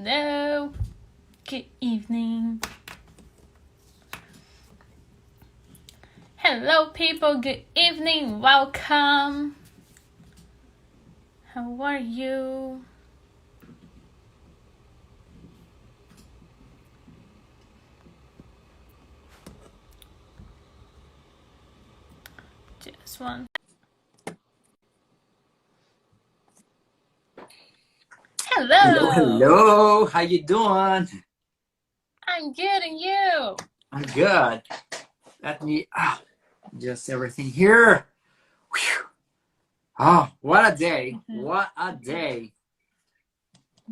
Hello. Good evening. Hello, people. Good evening. Welcome. How are you? Just one. Hello. Hello, hello. How you doing? I'm good, and you? I'm good. Let me just everything here. Whew. Oh, what a day! What a day!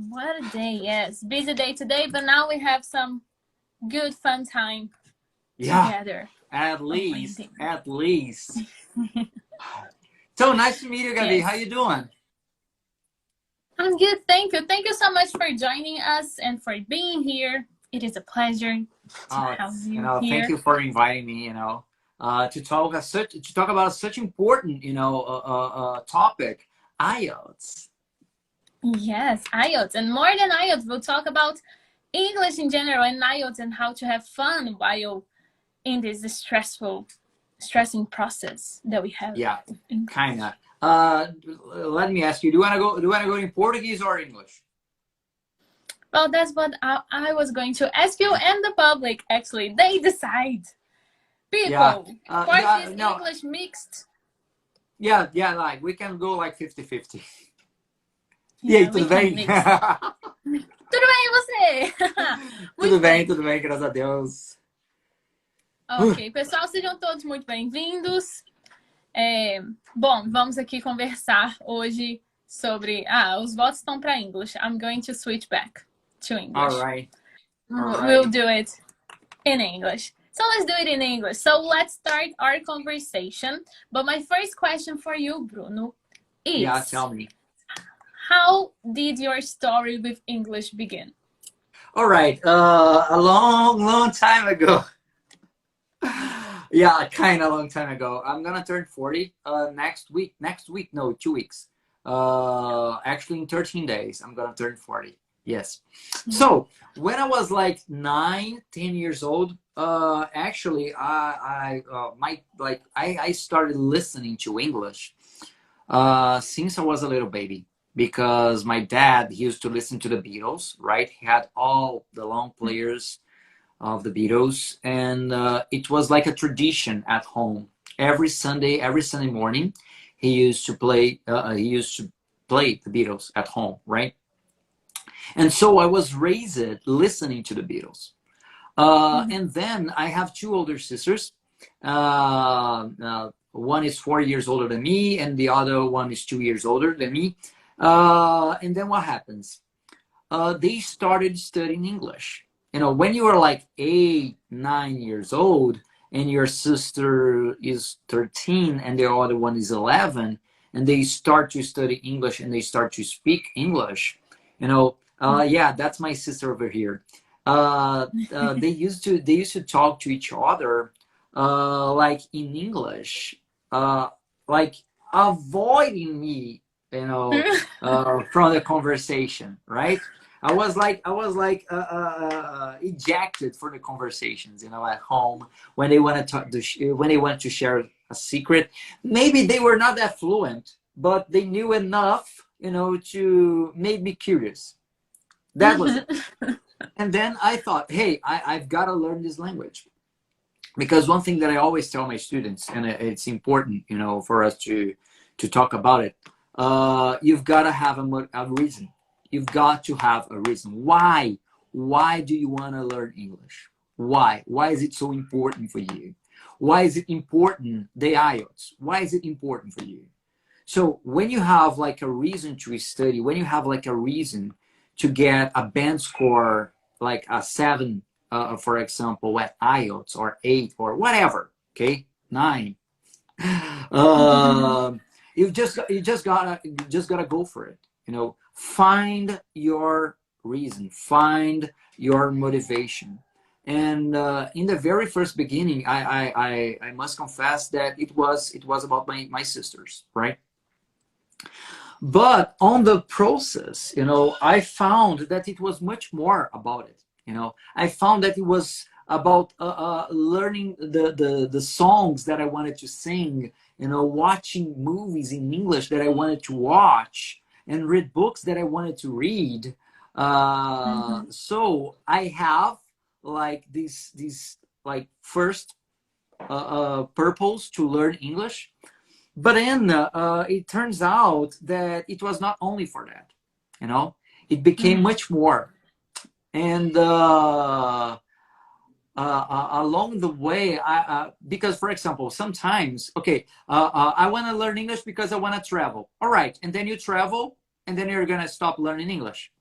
What a day! Yes, busy day today, but now we have some good fun time together. At least. So nice to meet you, Gaby. Yes. How you doing? I'm good, thank you. Thank you so much for joining us and for being here. It is a pleasure to have you here. Thank you for inviting me. To talk about such important, topic, IELTS. Yes, IELTS, and more than IELTS, we'll talk about English in general and IELTS and how to have fun while in this stressing process that we have. Yeah, kinda. Let me ask you: Do you wanna go in Portuguese or English? Well, that's what I was going to ask you and the public. Actually, they decide. People, Portuguese, English mixed. Yeah, like we can go like 50-50. Yeah, tudo bem? Tudo bem, você? Tudo bem, graças a Deus. Ok, pessoal, sejam todos muito bem-vindos. Bom, vamos aqui conversar hoje sobre... os votos estão para English. I'm going to switch back to English. All right. We'll do it in English. So let's do it in English. So let's start our conversation. But my first question for you, Bruno, is... Yeah, tell me. How did your story with English begin? All right. A long time ago. Yeah, kind of a long time ago. I'm gonna turn 40 next week. No, 2 weeks. Actually, in 13 days, I'm gonna turn 40. Yes. So when I was like 9, 10 years old, actually, I started listening to English since I was a little baby. Because my dad, he used to listen to the Beatles, right? He had all the long players of the Beatles, and it was like a tradition at home. Every Sunday morning, he used to play the Beatles at home, right? And so I was raised listening to the Beatles. And then I have 2 older sisters. One is 4 years older than me, and the other one is 2 years older than me. And then what happens? They started studying English. When you are like 8, 9 years old, and your sister is 13 and the other one is 11, and they start to study English and they start to speak English, that's my sister over here. They used to talk to each other like in English, like avoiding me, from the conversation, right? I was like ejected for the conversations, at home when they want to talk, when they want to share a secret. Maybe they were not that fluent, but they knew enough, to make me curious. That was it. And then I thought, hey, I've got to learn this language, because one thing that I always tell my students, and it's important, for us to talk about it. You've got to have a reason. You've got to have a reason. Why do you want to learn English? Why is it so important for you? Why is it important, the IELTS? Why is it important for you? So when you have like a reason to study, when you have like a reason to get a band score, like a 7, for example, at IELTS, or 8, or whatever, okay, 9. You just gotta go for it. Find your reason, find your motivation. And in the very first beginning, I must confess that it was about my sisters, right? But on the process, you know, I found that it was much more about it. You know, I found that it was about learning the songs that I wanted to sing, you know, watching movies in English that I wanted to watch, and read books that I wanted to read. So I have like these like first purpose to learn English, but then it turns out that it was not only for that. You know, it became much more. And along the way, because for example, sometimes, okay, I want to learn English because I want to travel. All right, and then you travel, and then you're gonna stop learning English.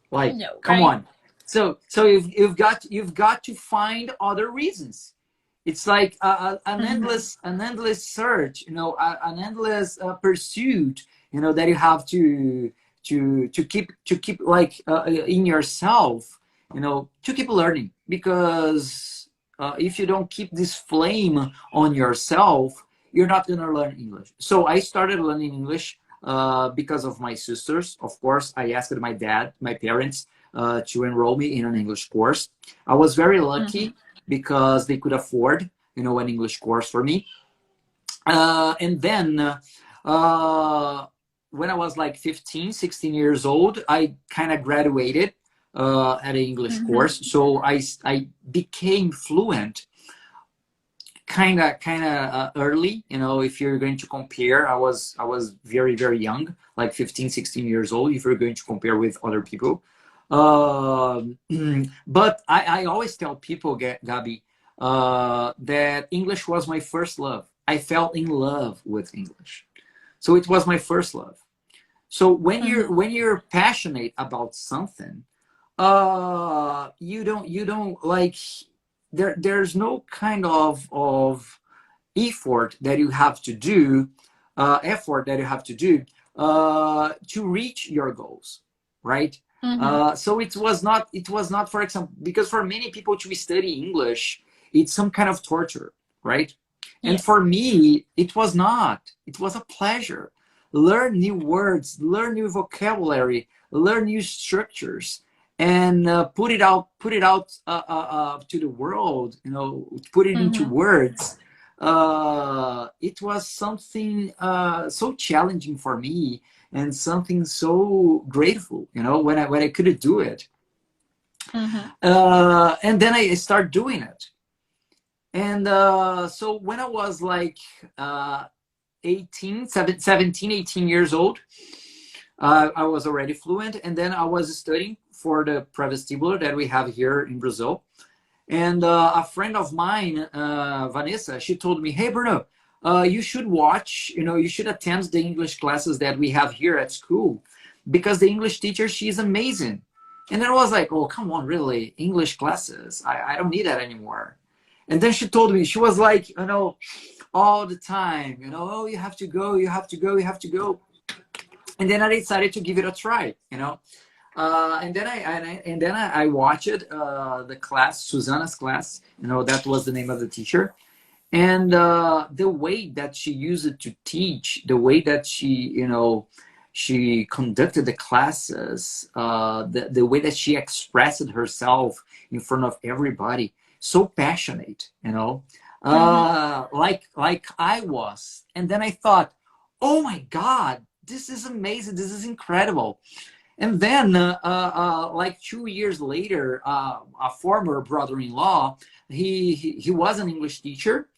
Like, No, come right? on. So you've got to find other reasons. It's like an endless search, you know, an endless pursuit, you know, that you have to keep like in yourself, you know, to keep learning. Because if you don't keep this flame on yourself, you're not gonna learn English. So I started learning English because of my sisters. Of course, I asked my parents, to enroll me in an English course. I was very lucky because they could afford, you know, an English course for me. And then when I was like 15, 16 years old, I kind of graduated at an English course. So I became fluent kind of early. You know, if you're going to compare, I was very, very young, like 15, 16 years old, if you're going to compare with other people. But I always tell people, Gabi, that English was my first love. I fell in love with English. So it was my first love. So when you're passionate about something, you don't like, there's no kind of effort that you have to do, to reach your goals, right? So it was not, for example, because for many people to study English, it's some kind of torture, right? And Yes. for me, it was not. It was a pleasure. Learn new words, learn new vocabulary, learn new structures, and put it out to the world. You know, put it into words. It was something so challenging for me, and something so grateful. You know, when I couldn't do it, and then I start doing it. And so when I was like 17, 18 years old, I was already fluent. And then I was studying for the pre-vestibular that we have here in Brazil. And a friend of mine, Vanessa, she told me, hey, Bruno, you should watch, you know, you should attend the English classes that we have here at school, because the English teacher, she's amazing. And then I was like, oh, come on, really? English classes? I don't need that anymore. And then she told me, she was like, you know, all the time, you know, oh, you have to go, you have to go, you have to go. And then I decided to give it a try, you know. And then I watched the class, Susanna's class, you know, that was the name of the teacher. And the way that she used it to teach, the way that she, you know, she conducted the classes, the way that she expressed herself in front of everybody, so passionate, you know, like I was. And then I thought, oh my God, this is amazing, this is incredible. And then like 2 years later, a former brother-in-law, he was an English teacher,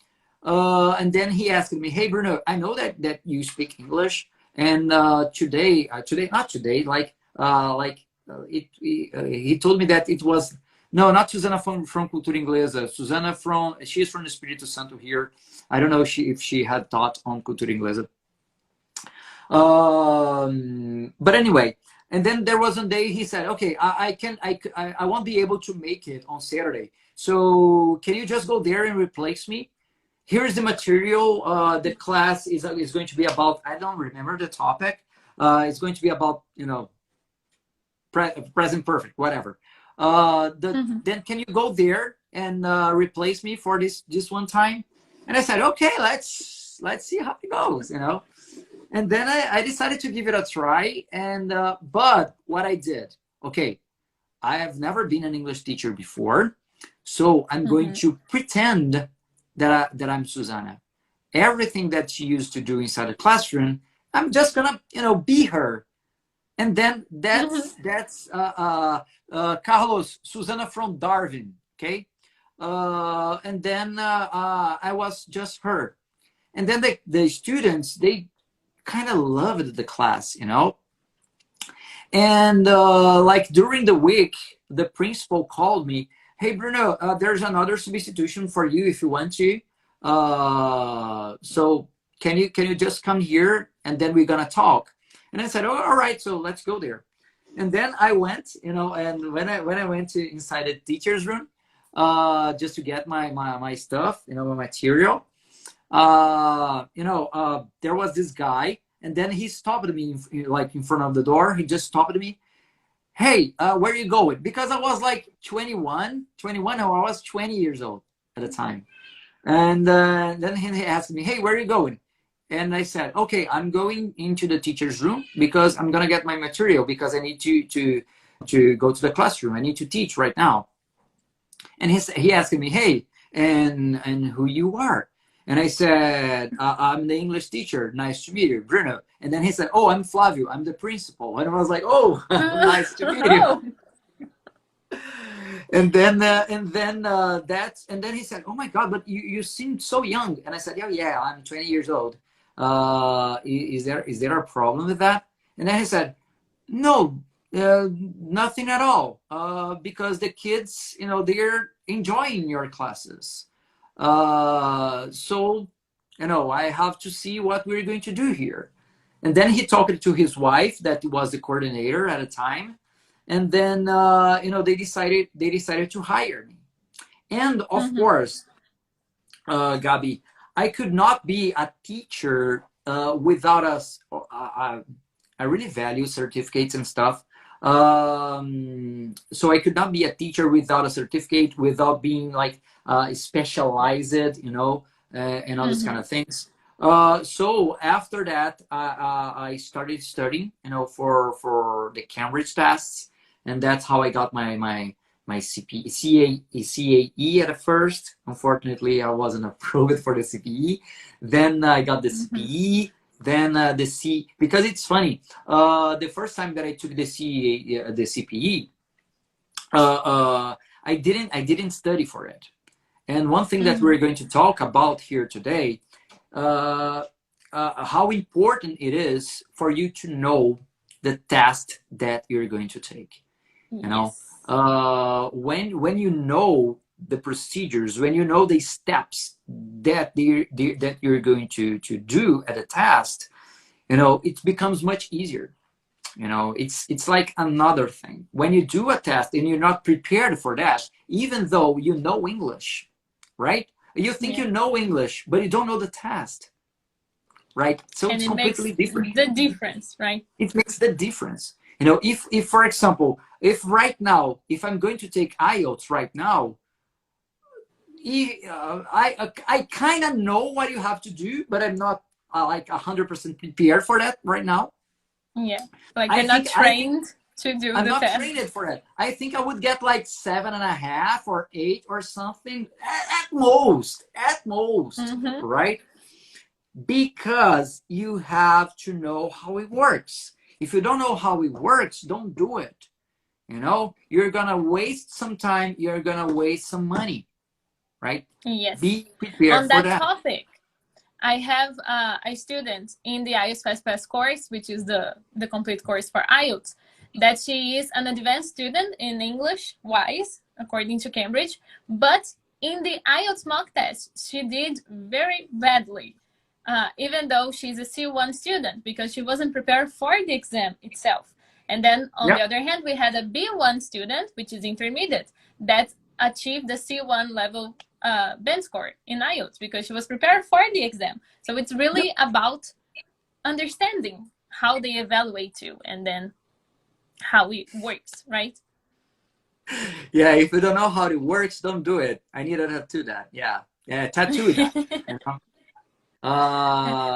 and then he asked me, hey, Bruno, I know that you speak English, and today, not today, he told me that it was, no, not Susanna from Cultura Inglesa. Susanna she's from Espírito Santo here. I don't know if she had taught on Cultura Inglesa. But anyway, and then there was one day he said, okay, I won't be able to make it on Saturday. So can you just go there and replace me? Here's the material. The class is going to be about, I don't remember the topic. It's going to be about, you know, present perfect, whatever. Then can you go there and replace me for this one time? And I said, okay, let's see how it goes, you know. And then I decided to give it a try. And but what I did, okay, I have never been an English teacher before, so I'm going to pretend that I'm Susanna. Everything that she used to do inside the classroom, I'm just gonna, be her. And then that's Carlos, Susanna from Darwin, okay? And then I was just her. And then the students, they kind of loved the class, And like during the week, the principal called me, hey, Bruno, there's another substitution for you if you want to. So can you just come here and then we're gonna talk? And I said, oh, all right, so let's go there. And then I went, and when I went to inside the teacher's room, just to get my stuff, my material, there was this guy, and then he stopped me like in front of the door. He just stopped me. Hey, where are you going? Because I was like 21, or I was 20 years old at the time. And then he asked me, hey, where are you going? And I said, okay, I'm going into the teacher's room because I'm going to get my material because I need to go to the classroom. I need to teach right now. And he asked me, hey, and who you are? And I said, I'm the English teacher. Nice to meet you, Bruno. And then he said, oh, I'm Flavio. I'm the principal. And I was like, oh, nice to meet you. And then he said, oh my God, but you seem so young. And I said, yeah, I'm 20 years old. Is there a problem with that? And then he said, no, nothing at all. Because the kids, they're enjoying your classes. So, I have to see what we're going to do here. And then he talked to his wife, that was the coordinator at the time. And then, they decided to hire me. And of course, Gabi, I could not be a teacher without I really value certificates and stuff. So I could not be a teacher without a certificate, without being like specialized, and all these kind of things. So after that, I started studying, for the Cambridge tests, and that's how I got my CAE at first. Unfortunately, I wasn't approved for the CPE. Then I got the CPE. Then the C, because it's funny. The first time that I took the CPE, I didn't study for it. And one thing that we're going to talk about here today, how important it is for you to know the test that you're going to take. When you know the procedures, when you know the steps that you're going to do at a test, it becomes much easier. It's like another thing. When you do a test and you're not prepared for that, even though you know English, right? You think you know English, but you don't know the test, right? So it's completely different. The difference, right? It makes the difference. If for example, if right now, if I'm going to take Ielts right now, I kind of know what you have to do, but I'm not like 100% prepared for that right now. Yeah, like you're not trained to do the test. I'm not trained for it. I think I would get like 7.5 or 8 or something at most, right? Because you have to know how it works. If you don't know how it works, don't do it. You're gonna waste some time. You're gonna waste some money, right? Yes. Be prepared for that. On that topic, I have a student in the IELTS Fast Pass course, which is the complete course for IELTS, that she is an advanced student in English-wise, according to Cambridge, but in the IELTS mock test, she did very badly, even though she's a C1 student, because she wasn't prepared for the exam itself. And then, on the other hand, we had a B1 student, which is intermediate, that achieved the C1 level band score in IELTS because she was prepared for the exam. So it's really about understanding how they evaluate you and then how it works, right? Yeah, if you don't know how it works, don't do it. I need to tattoo that. Yeah, tattoo that.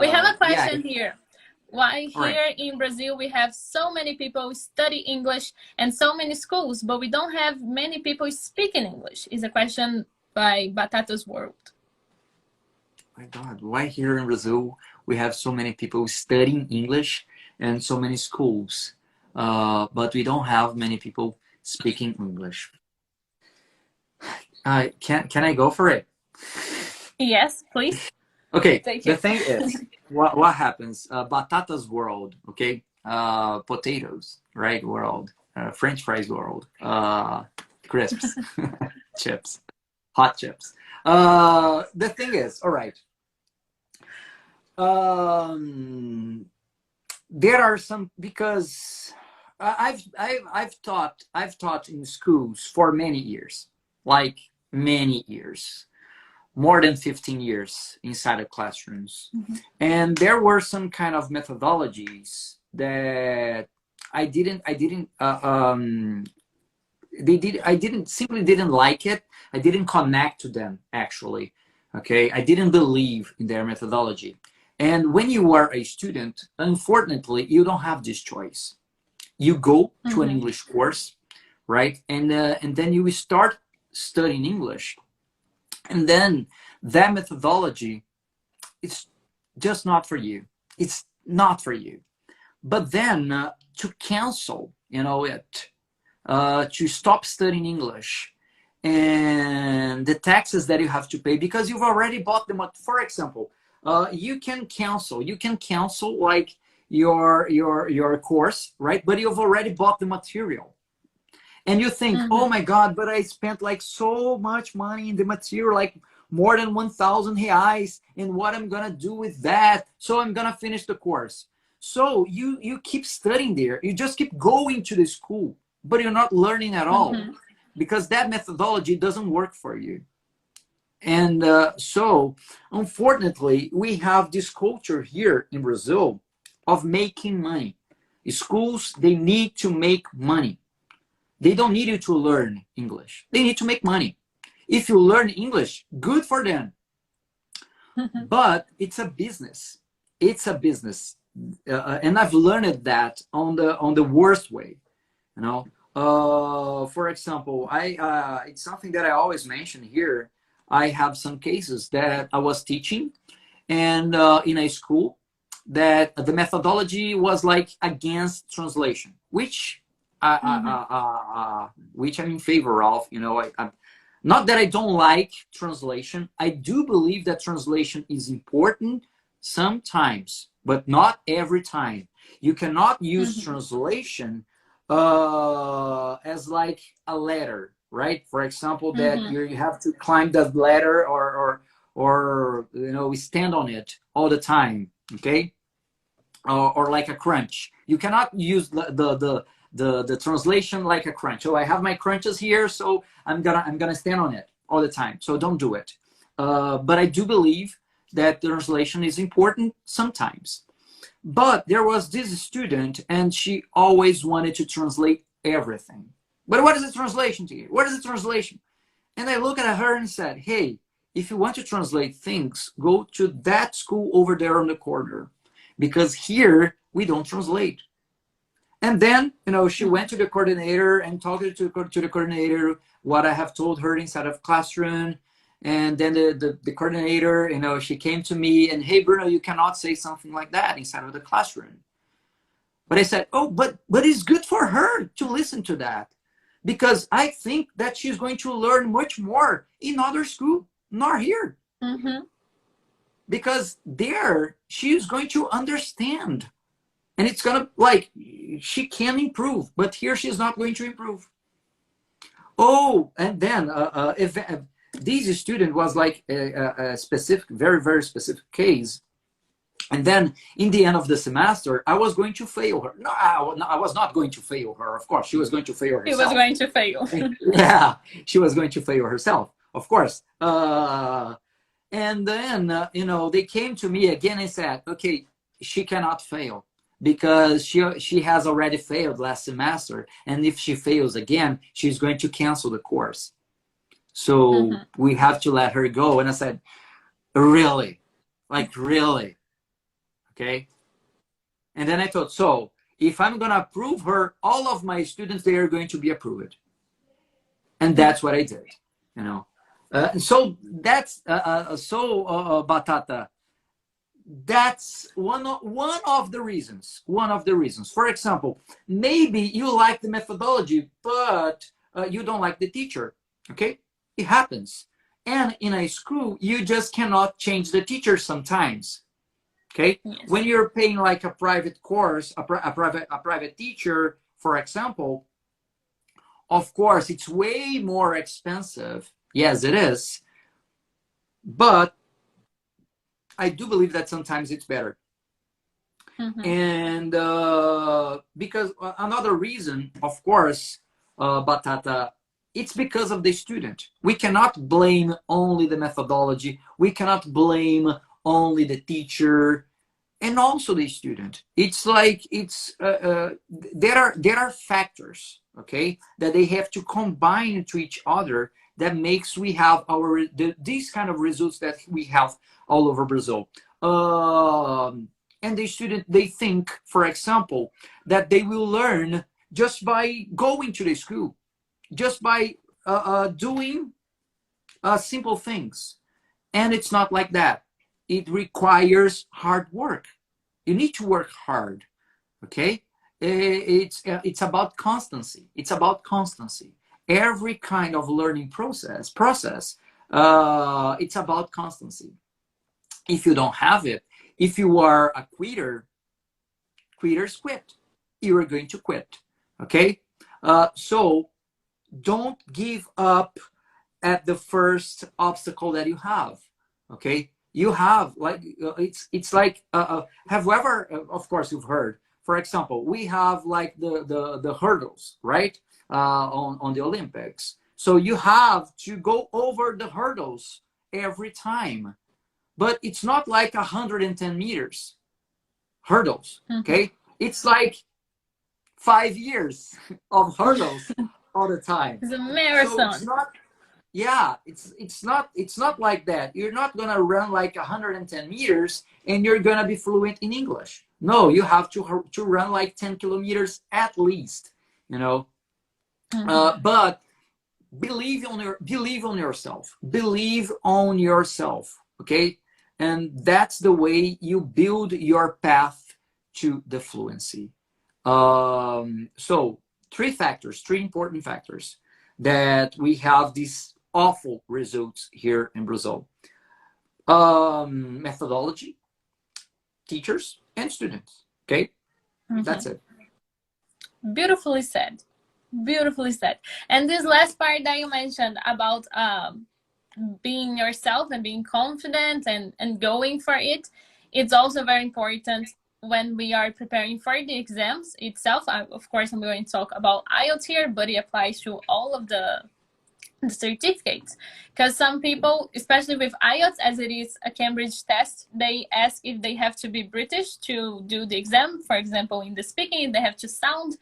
We have a question here. Why All right. here in Brazil we have so many people study English and so many schools, but we don't have many people speaking English? Is a question by Batata's World. My God, why here in Brazil we have so many people studying English and so many schools, but we don't have many people speaking English? Can I go for it? Yes, please. Okay, Take the it. thing is, what happens? Batata's world, okay? Potatoes, right? World. French fries world. Crisps, chips, hot chips. The thing is, all right. There are some, because I've taught in schools for many years, like many years, more than 15 years inside of classrooms. And there were some kind of methodologies that I didn't simply didn't like it. I didn't connect to them, actually. Okay, I didn't believe in their methodology. And when you are a student, unfortunately, you don't have this choice. You go to an English course, right? And then you start studying English, and then that methodology, it's just not for you. It's not for you. But then to cancel, it, to stop studying English, and the taxes that you have to pay because you've already bought them. For example, you can cancel like your course, right? But you've already bought the material. And you think, oh my God, but I spent like so much money in the material, like more than 1,000 reais, and what I'm gonna do with that? So I'm gonna finish the course. So you keep studying there. You just keep going to the school, but you're not learning at all because that methodology doesn't work for you. And so, unfortunately, we have this culture here in Brazil of making money. Schools, they need to make money. They don't need you to learn English. They need to make money. If you learn English, good for them. But it's a business. It's a business. And I've learned that on the worst way. For example, it's something that I always mention here. I have some cases that I was teaching and in a school that the methodology was like against translation, which which I'm in favor of. Not that I don't like translation. I do believe that translation is important sometimes, but not every time. You cannot use translation as like a ladder, right? For example, that you have to climb that ladder or we stand on it all the time, okay? Or like a crunch. You cannot use the translation like a crunch. Oh, I have my crunches here, so I'm gonna stand on it all the time. So don't do it. But I do believe that the translation is important sometimes. But there was this student, and she always wanted to translate everything. But what is the translation to you? What is the translation? And I looked at her and said, hey, if you want to translate things, go to that school over there on the corner. Because here, we don't translate. And then, she went to the coordinator and talked to the coordinator what I have told her inside of classroom. And then the coordinator, she came to me and, hey, Bruno, you cannot say something like that inside of the classroom. But I said, oh, but it's good for her to listen to that. Because I think that she's going to learn much more in other school, not here. Because there, she's going to understand. And it's going to, like, she can improve. But here, she's not going to improve. Oh, and then this student was like a specific, very, very specific case. And then in the end of the semester, I was going to fail her. No, I was not going to fail her. Of course, she was going to fail herself. She was going to fail. Yeah, she was going to fail herself, of course. And then, they came to me again and said, okay, she cannot fail because she has already failed last semester. And if she fails again, she's going to cancel the course. So we have to let her go. And I said, really? Like, really? Okay. And then I thought, so if I'm going to approve her, all of my students, they are going to be approved. And that's what I did, you know. So that's, Batata, that's one of the reasons. One of the reasons. For example, maybe you like the methodology, but you don't like the teacher, okay? It happens. And in a school, you just cannot change the teacher sometimes. Okay, yes. When you're paying like a private course, a private teacher, for example, of course, it's way more expensive. Yes, it is. But I do believe that sometimes it's better. Mm-hmm. And because another reason, of course, Batata, it's because of the student. We cannot blame only the methodology. We cannot blame only the teacher and also the student. It's like there are factors, okay, that they have to combine to each other that makes we have these kind of results that we have all over Brazil. And the student, they think, for example, that they will learn just by going to the school, just by doing simple things. And it's not like that. It requires hard work. You need to work hard, okay? It's about constancy. It's about constancy. Every kind of learning process, it's about constancy. If you don't have it, if you are a quitter, quitters quit. You are going to quit, okay? So don't give up at the first obstacle that you have, okay? You have, like, it's like, have you ever, of course you've heard, for example, we have like the hurdles, right? On the Olympics. So you have to go over the hurdles every time, but it's not like 110 meters hurdles, okay? It's like 5 years of hurdles all the time. It's a marathon. So it's not, yeah, it's not like that. You're not gonna run like 110 meters and you're gonna be fluent in English. No, you have to run like 10 kilometers at least, you know. But believe on yourself. Believe on yourself, okay? And that's the way you build your path to the fluency. So three important factors that we have these awful results here in Brazil. Methodology, teachers, and students, okay? That's it. Beautifully said. Beautifully said. And this last part that you mentioned about being yourself and being confident and going for it, it's also very important when we are preparing for the exams itself. Of course, I'm going to talk about Ielts here, but it applies to all of the certificates. Because some people, especially with Ielts, as it is a Cambridge test, they ask if they have to be British to do the exam. For example, in the speaking, they have to sound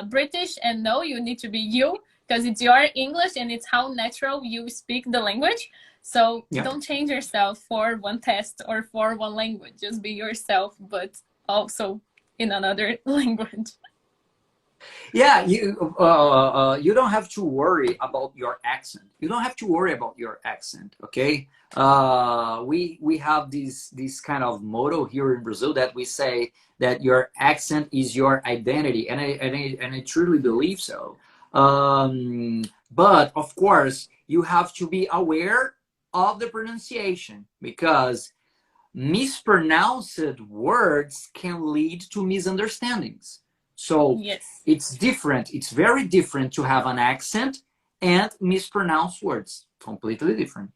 British, and no, you need to be you, because it's your English and it's how natural you speak the language. So don't change yourself for one test or for one language. Just be yourself, but also in another language. Yeah, you don't have to worry about your accent. You don't have to worry about your accent, okay? We have this kind of motto here in Brazil that we say that your accent is your identity, and I truly believe so. But of course, you have to be aware of the pronunciation, because mispronounced words can lead to misunderstandings. So it's different. It's very different to have an accent and mispronounce words. Completely different.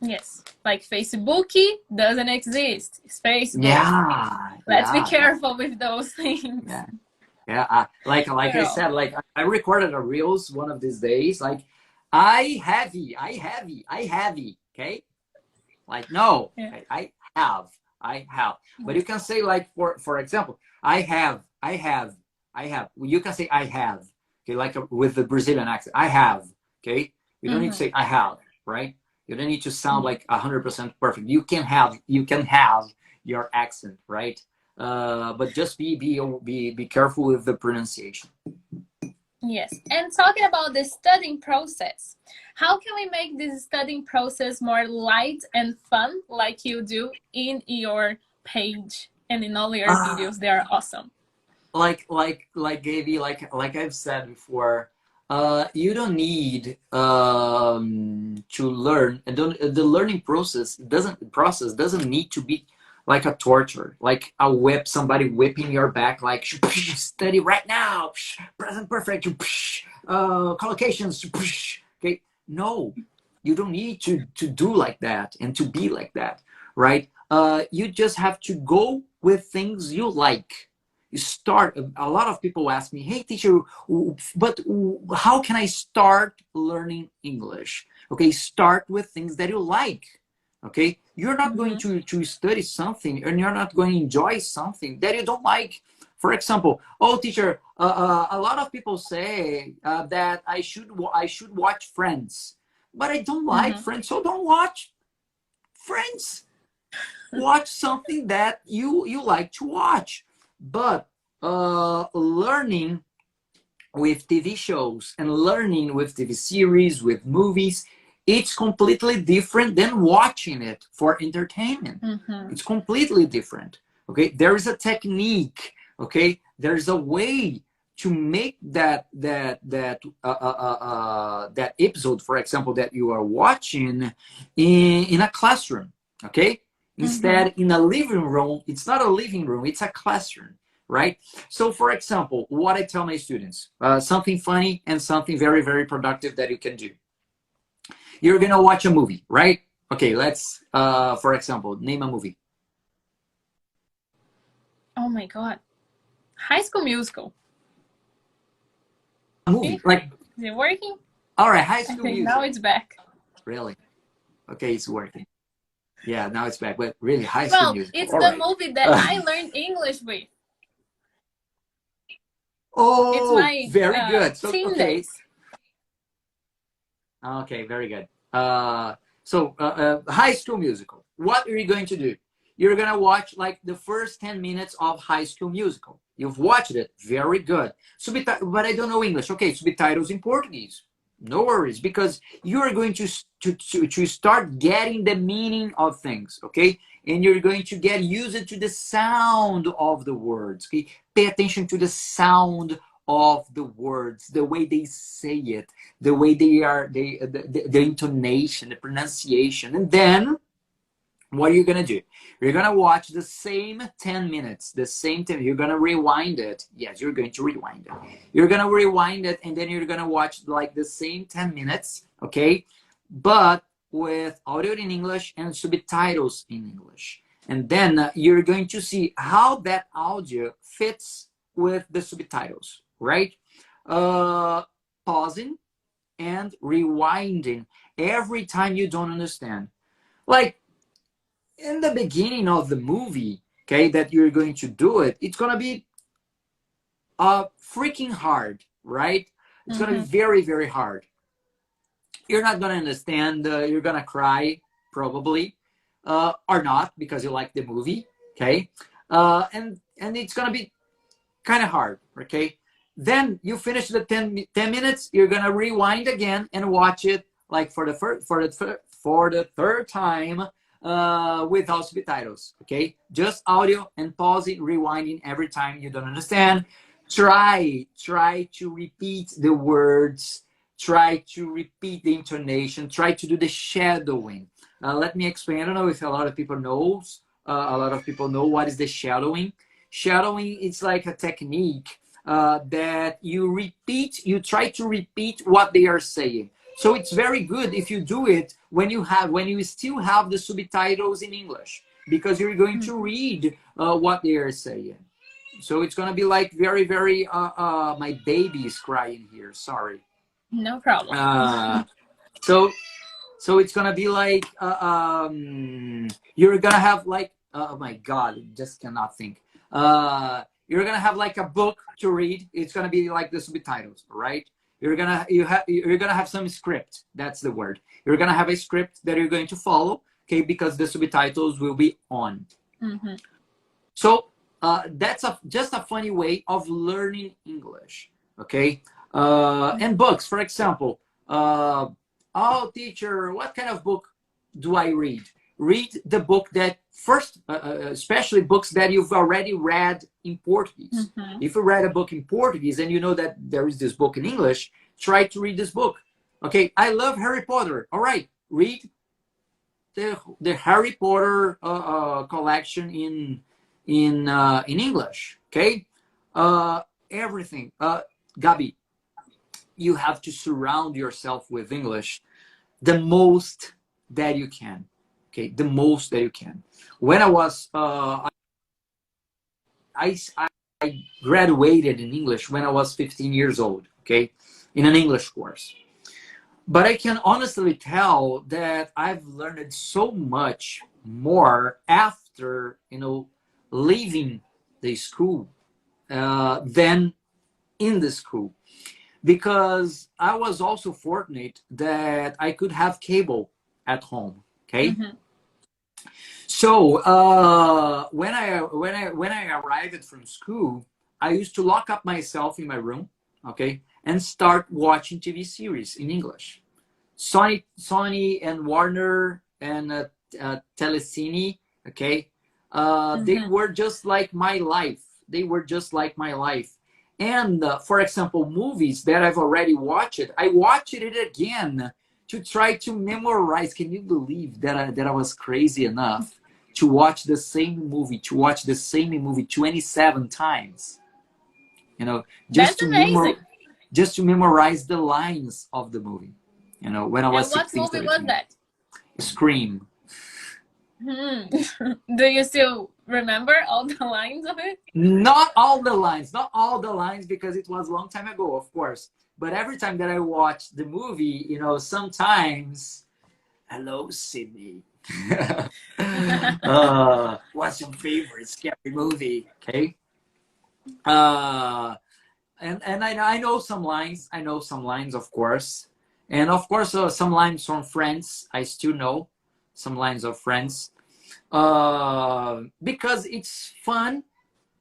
Yes, like Facebooky doesn't exist. It's Facebook. Yeah. Let's be careful with those things. Yeah. Like I said, like I recorded a reels one of these days. Like I have. Okay. Like no, I have. But you can say, like, for example, I have. You can say I have. Okay, like with the Brazilian accent. I have. Okay. You don't need to say I have, right? You don't need to sound like 100% perfect. You can have your accent, right? but just be careful with the pronunciation. Yes, and talking about the studying process, how can we make this studying process more light and fun, like you do in your page and in all your videos? They are awesome. Like Gaby, like I've said before, you don't need to learn, and the learning process doesn't need to be like a torture, like somebody whipping your back, like study right now, present perfect, collocations, okay? No, you don't need to do like that and to be like that, right? You just have to go with things you like. You start. A lot of people ask me, "Hey, teacher, but how can I start learning English?" Okay, start with things that you like. Okay, you're not going to study something and you're not going to enjoy something that you don't like. For example, oh, teacher, a lot of people say that I should watch Friends, but I don't like Friends, so don't watch Friends. Watch something that you like to watch. But learning with TV shows and learning with TV series, with movies, it's completely different than watching it for entertainment. It's completely different. Okay, there is a technique. Okay, there's a way to make that episode, for example, that you are watching in a classroom. Okay, instead in a living room. It's not a living room, it's a classroom, right? So for example, what I tell my students, something funny and something very, very productive that you can do. You're gonna watch a movie, right? Okay, let's for example, name a movie. Oh my god, High School Musical. A movie, like, is it working? All right, High School Musical. Now it's back. Really? Okay, it's working. Yeah, now it's back. But really, High School Musical. It's the movie that I learned English with. Oh, it's my very good. So, teen okay. days. Okay, very good. High School Musical. What are you going to do? You're gonna watch like the first 10 minutes of High School Musical. You've watched it, very good. But I don't know English. Okay, subtitles in Portuguese. No worries, because you are going to start getting the meaning of things, okay? And you're going to get used to the sound of the words, okay? Pay attention to the sound of the words, the way they say it, the way the intonation, the pronunciation. And then what are you gonna do? You're gonna watch the same 10 minutes, the same time. You're gonna rewind it. Yes, you're going to rewind it. You're gonna rewind it, and then you're gonna watch like the same 10 minutes, okay? But with audio in English and subtitles in English. And then you're going to see how that audio fits with the subtitles, right? Pausing and rewinding every time you don't understand. Like, in the beginning of the movie, okay, that you're going to do it, it's gonna be freaking hard, right? It's gonna be very, very hard. You're not gonna understand. You're gonna cry probably, or not, because you like the movie, okay? And it's gonna be kind of hard, okay? Then you finish the 10 minutes. You're gonna rewind again and watch it like for the third time. Without subtitles, okay? Just audio and pausing, rewinding every time you don't understand. Try to repeat the words, try to repeat the intonation, try to do the shadowing. Let me explain. I don't know if a lot of people know what is the shadowing. Shadowing is like a technique that you try to repeat what they are saying. So it's very good if you do it when you still have the subtitles in English, because you're going to read what they are saying. So it's going to be like very, very, my baby is crying here. Sorry. No problem. So it's going to be like, you're going to have like, oh my God, I just cannot think. You're going to have like a book to read. It's going to be like the subtitles, right? You're gonna have some script. That's the word. You're gonna have a script that you're going to follow, okay? Because the subtitles will be on. So that's just a funny way of learning English. Okay. And books, for example. Oh, teacher, what kind of book do I read? Read the book that first, especially books that you've already read in Portuguese. If you read a book in Portuguese and you know that there is this book in English, try to read this book. Okay, I love Harry Potter. All right, read the Harry Potter collection in English. Okay, everything. Gaby, you have to surround yourself with English the most that you can. Okay, the most that you can. When I was, I graduated in English when I was 15 years old. Okay, in an English course. But I can honestly tell that I've learned so much more after, leaving the school than in the school. Because I was also fortunate that I could have cable at home. Okay. So when I arrived from school, I used to lock up myself in my room, okay, and start watching TV series in English. Sony and Warner and Telecine, okay, they were just like my life. They were just like my life. And for example, movies that I've already watched, I watched it again to try to memorize. Can you believe that I was crazy enough to watch the same movie 27 times? That's amazing. Just to memorize the lines of the movie. When I was 16, what movie was that? Scream. Do you still remember all the lines of it? Not all the lines, because it was a long time ago, of course. But every time that I watch the movie, sometimes, hello, Sydney. What's your favorite scary movie? Okay. And I know some lines. Of course. And of course, some lines from Friends. I still know some lines of Friends. Because it's fun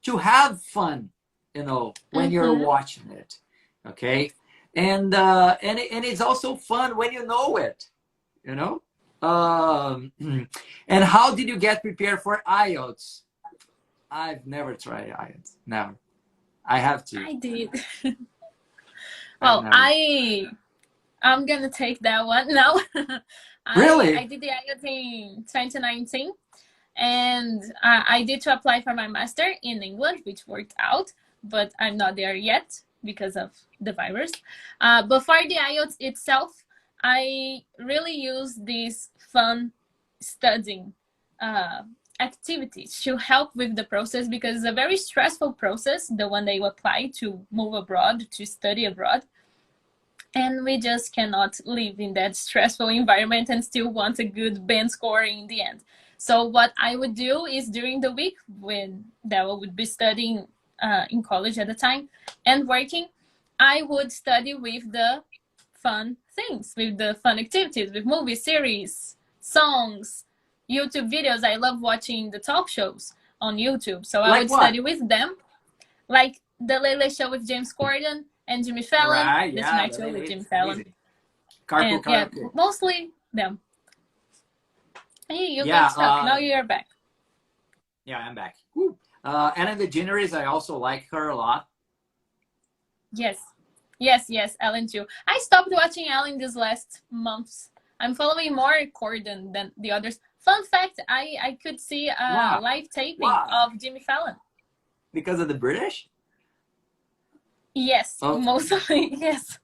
to have fun, when you're watching it. Okay. And it's also fun when you know it, and how did you get prepared for Ielts? I've never tried Ielts. Never. I have to. I did. Well, I'm gonna take that one now. Really? I did the IELTS in 2019, and I did to apply for my master in England, which worked out, but I'm not there yet because of the virus. But for the IELTS itself, I really use these fun studying activities to help with the process, because it's a very stressful process, the one that you apply to move abroad, to study abroad. And we just cannot live in that stressful environment and still want a good band score in the end. So what I would do is during the week, when I would be studying in college at the time and working, I would study with the fun things, with the fun activities, with movie series, songs, YouTube videos. I love watching the talk shows on YouTube. So I would study with them, like the Late Late Show with James Corden and Jimmy Fallon. Right, The Tonight Show with Jimmy Fallon. Mostly them. Hey, you got stuck. Now you're back. Yeah, I'm back. Ellen DeGeneres, I also like her a lot. Yes, Ellen too. I stopped watching Ellen these last months. I'm following more Corden than the others. Fun fact, I could see a live taping of Jimmy Fallon. Because of the British? Yes, mostly, yes.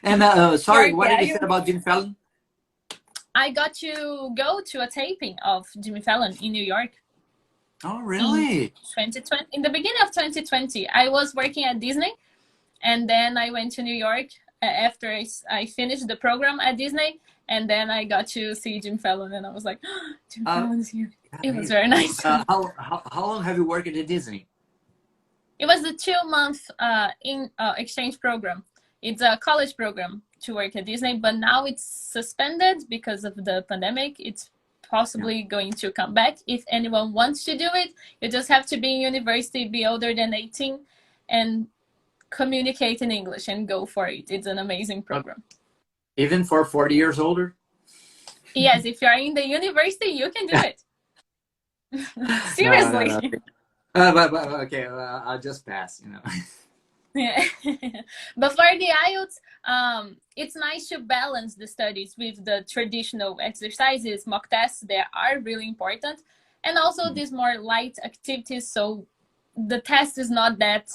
And sorry, what did you say about Jimmy Fallon? I got to go to a taping of Jimmy Fallon in New York. Oh, really? In the beginning of 2020, I was working at Disney, and then I went to New York after I finished the program at Disney, and then I got to see Jimmy Fallon, and I was like, oh, Jimmy Fallon's here. It was very nice. How long have you worked at Disney? It was the 2-month exchange program. It's a college program to work at Disney, but now it's suspended because of the pandemic. It's possibly going to come back. If anyone wants to do it, you just have to be in university, be older than 18, and communicate in English and go for it. It's an amazing program. Even for 40 years older? Yes, if you're in the university, you can do it. Seriously. No. But okay, I'll just pass, you know. Yeah. But for the IELTS, it's nice to balance the studies with the traditional exercises, mock tests. They are really important. And also these more light activities, so the test is not that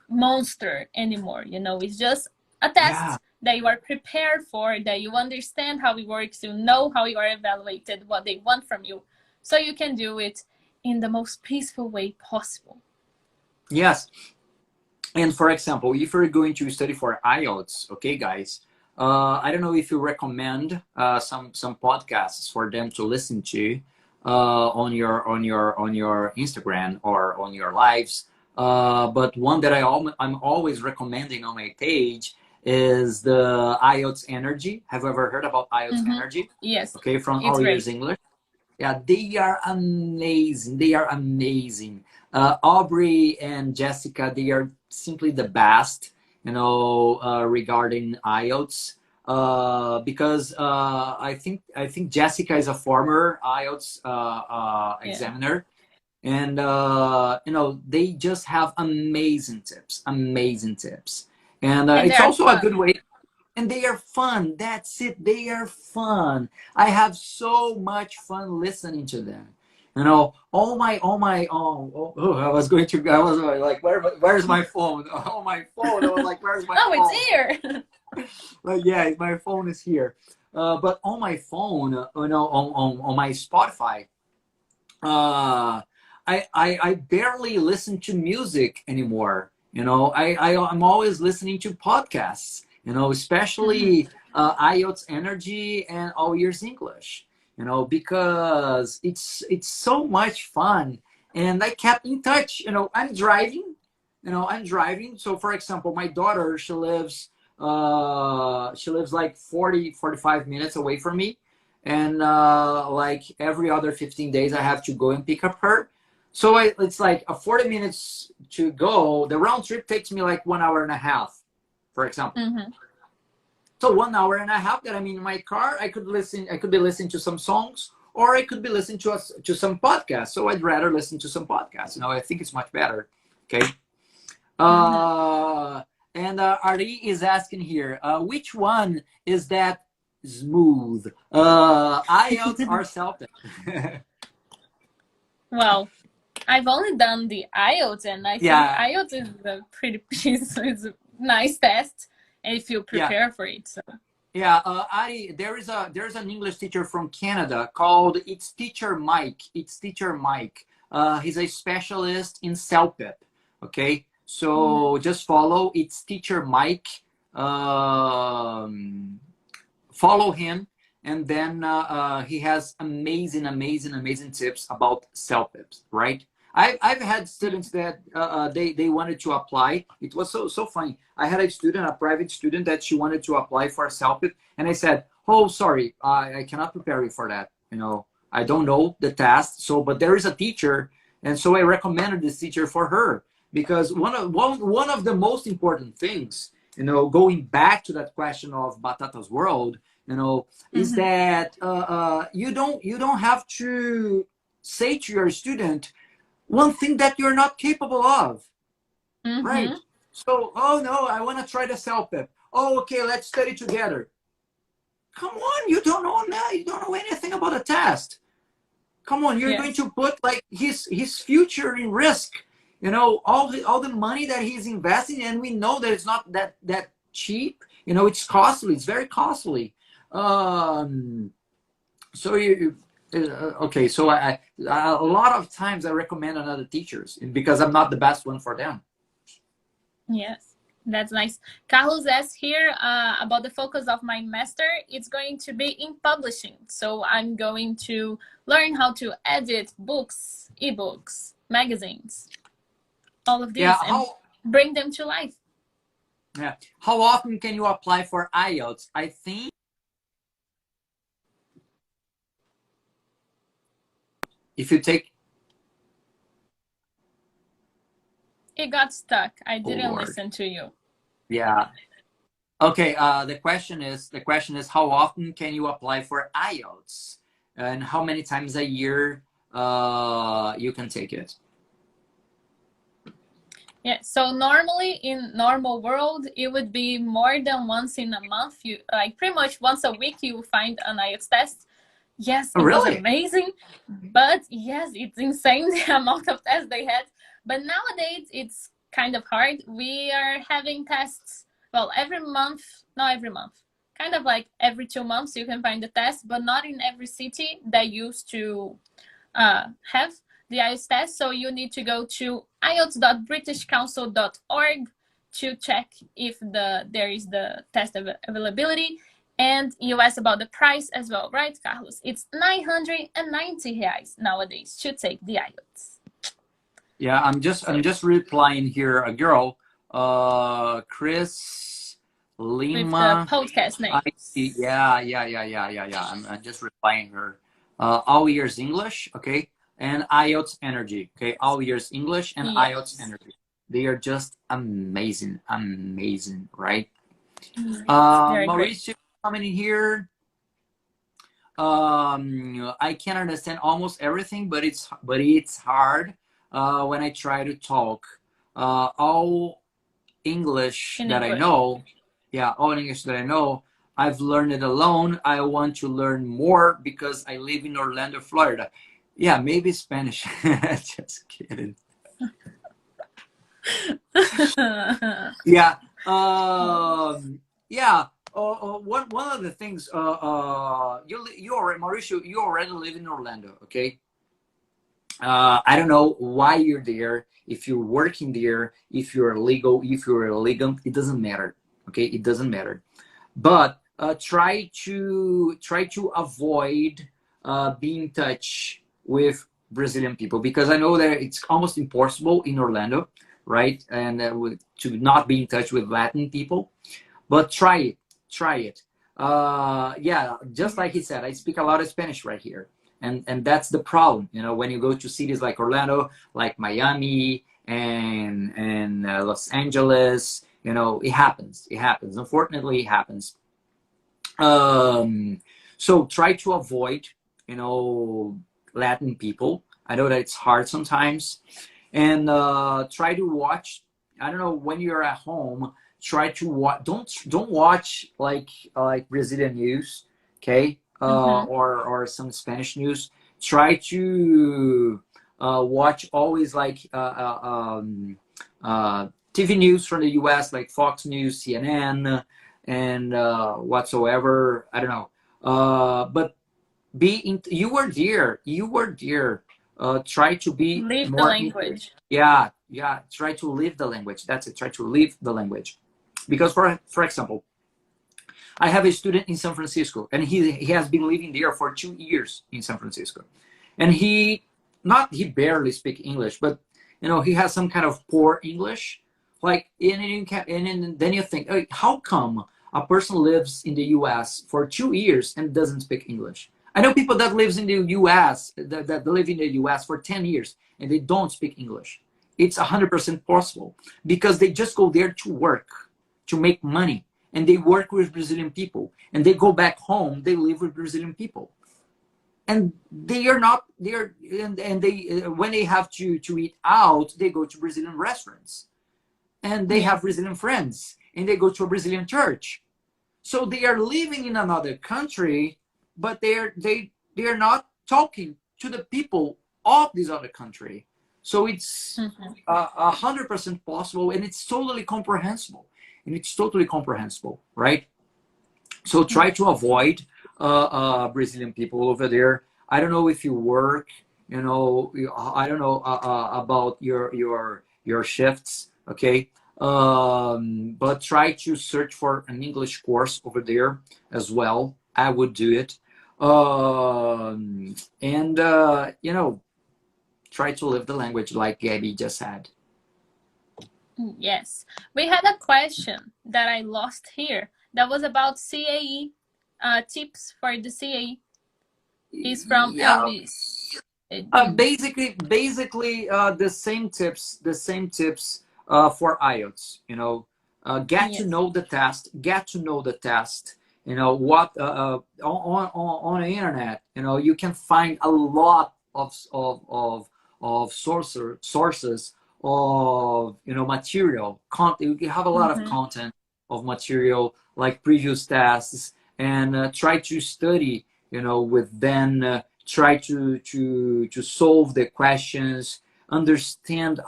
monster anymore, you know. It's just a test that you are prepared for, that you understand how it works, you know how you are evaluated, what they want from you, so you can do it in the most peaceful way possible. Yes. And for example, if you're going to study for IELTS, okay, guys, I don't know if you recommend some podcasts for them to listen to on your Instagram or on your lives. But one that I'm always recommending on my page is the IELTS Energy. Have you ever heard about IELTS Energy? Yes. Okay, from All Ears English. Yeah, they are amazing. They are amazing. Aubrey and Jessica, they are simply the best, you know, regarding IELTS. Because I think Jessica is a former IELTS examiner. And you know, they just have amazing tips, and it's also fun. A good way, and they are fun. That's it, they are fun. I have so much fun listening to them, you know. I was like, where's my phone? Oh, my phone. I was like, where's my phone? It's here. Like, yeah, my phone is here. But on my phone, you know, on my Spotify, I barely listen to music anymore. You know, I'm always listening to podcasts, you know, especially IELTS Energy and All Ears English, you know, because it's so much fun. And I kept in touch, you know. I'm driving. So for example, my daughter, she lives like 45 minutes away from me. And like every other 15 days, I have to go and pick up her. So it's like a 40 minutes to go. The round trip takes me like 1 hour and a half, for example. So 1 hour and a half that I'm in my car, I could be listening to some songs, or I could be listening to some podcasts. So I'd rather listen to some podcasts. You know, I think it's much better. Okay. And Ari is asking here, which one is that smooth? IELTS or CELTIC? Well, I've only done the IELTS, and I think IELTS is a pretty it's a nice test if you prepare for it. So. Yeah, Ari, there's an English teacher from Canada called It's Teacher Mike. He's a specialist in CELPIP. Okay, so just follow It's Teacher Mike. Follow him, and then he has amazing tips about CELPIPs, right? I've had students that they wanted to apply. It was so funny. I had a private student that she wanted to apply for CELPIP, and I said, "Oh, sorry, I cannot prepare you for that. You know, I don't know the test. So, but there is a teacher, and so I recommended this teacher for her, because one of the most important things, you know, going back to that question of Batata's world, you know, is that you don't have to say to your student one thing that you're not capable of, right? So, oh no, I want to try the CELPIP. Oh, okay, let's study together. Come on, you don't know anything about a test. Come on, you're going to put like his future in risk. You know, all the money that he's investing, and we know that it's not that cheap. You know, it's costly. It's very costly. So okay, so a lot of times I recommend another teachers because I'm not the best one for them. Yes, that's nice. Carlos asks here about the focus of my master. It's going to be in publishing. So I'm going to learn how to edit books, ebooks, magazines, all of these, and bring them to life. Yeah. How often can you apply for IELTS? I think if you take... It got stuck. I didn't Lord. listen to you. Yeah. Okay. The question is how often can you apply for Ielts, and how many times a year you can take it? Yeah, so normally in normal world, it would be more than once in a month. You like pretty much once a week you find an IELTS test. Yes, Oh, it was really? amazing, but yes, it's insane the amount of tests they had. But nowadays it's kind of hard. We are having tests, well, every month, not every month, kind of like every 2 months you can find a test, but not in every city that used to have the IELTS test. So you need to go to ielts.britishcouncil.org to check if there is the test availability. And you asked about the price as well, right, Carlos? It's 990 reais nowadays to take the IELTS. Yeah, I'm just replying here. A girl, Chris Lima. With the podcast name. Yeah. I'm just replying her. All ears English, okay, and IELTS energy, okay. All ears English and Yes. IELTS energy. They are just amazing, right? Mauricio coming in here. I can understand almost everything, but it's hard when I try to talk. All English that I know, all English that I know, I've learned it alone. I want to learn more because I live in Orlando, Florida. Yeah, maybe Spanish. Just kidding. Yeah. Yeah. One of the things, you already, Mauricio, you already live in Orlando, okay? I don't know why you're there. If you're working there, if you're legal, if you're illegal, it doesn't matter, okay? It doesn't matter. But try to avoid being in touch with Brazilian people, because I know that it's almost impossible in Orlando, right? And to not be in touch with Latin people. But try it. Yeah, just like he said, I speak a lot of Spanish right here. And that's the problem, you know, when you go to cities like Orlando, like Miami, and Los Angeles, you know, it happens. Unfortunately, it happens. So try to avoid, you know, Latin people. I know that it's hard sometimes. And try to watch, I don't know, when you're at home, try to watch, don't watch like Brazilian news, okay? Or some Spanish news. Try to watch always like TV news from the US, like Fox News, CNN, and whatsoever. I don't know. But you were there. Try to be live more the language. Yeah. Try to live the language. That's it. Try to live the language. Because for example, I have a student in San Francisco, and he has been living there for 2 years in San Francisco, and he barely speaks English, but you know, he has some kind of poor English. Like, and then you think, hey, how come a person lives in the U.S. for 2 years and doesn't speak English? I know people that lives in the U.S. that live in the U.S. for 10 years and they don't speak English. It's 100% possible because they just go there to work, to make money, and they work with Brazilian people, and they go back home, they live with Brazilian people, and they are not there, and they when they have to eat out, they go to Brazilian restaurants, and they have Brazilian friends, and they go to a Brazilian church. So they are living in another country, but they are not talking to the people of this other country. So it's 100% possible, and it's totally comprehensible. Right? So try to avoid Brazilian people over there. I don't know if you work, you know, I don't know about your shifts, okay? But try to search for an English course over there as well. I would do it. You know, try to live the language like Gaby just said. Yes. We had a question that I lost here that was about CAE, tips for the CAE. Is from Elvis. Basically, the same tips, for IELTS. Get to Yes. know the test, what on the internet. You can find a lot of sources of material. You have a lot of content of material like previous tests, and try to study. With then. Try to solve the questions, understand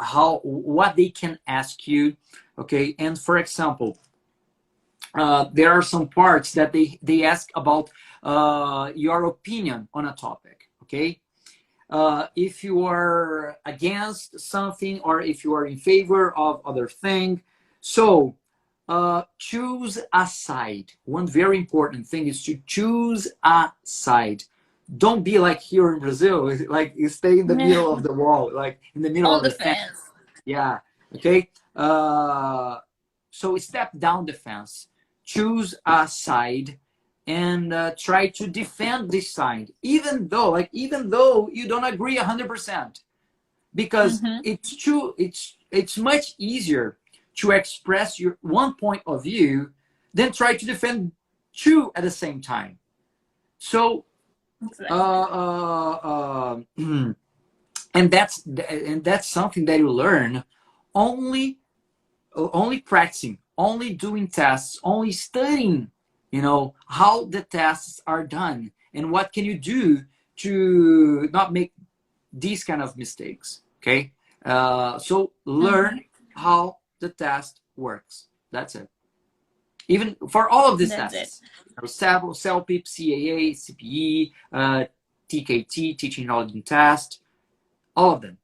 what they can ask you. Okay, and for example, there are some parts that they ask about your opinion on a topic. Okay, if you are against something or if you are in favor of other thing. So choose a side. One very important thing is to choose a side. Don't be like here in Brazil, like you stay in the middle of the wall, like in the middle On of the the fence. fence. Yeah. Okay. So step down the fence, choose a side, and try to defend this side, even though you don't agree 100%, because it's true. It's much easier to express your one point of view than try to defend two at the same time. So and that's something that you learn only practicing, only doing tests, only studying, how the tests are done and what can you do to not make these kind of mistakes. Okay, so learn how the test works. That's it. Even for all of these tests, CELPIP, CAA, CPE, TKT, Teaching Knowledge and Test, all of them.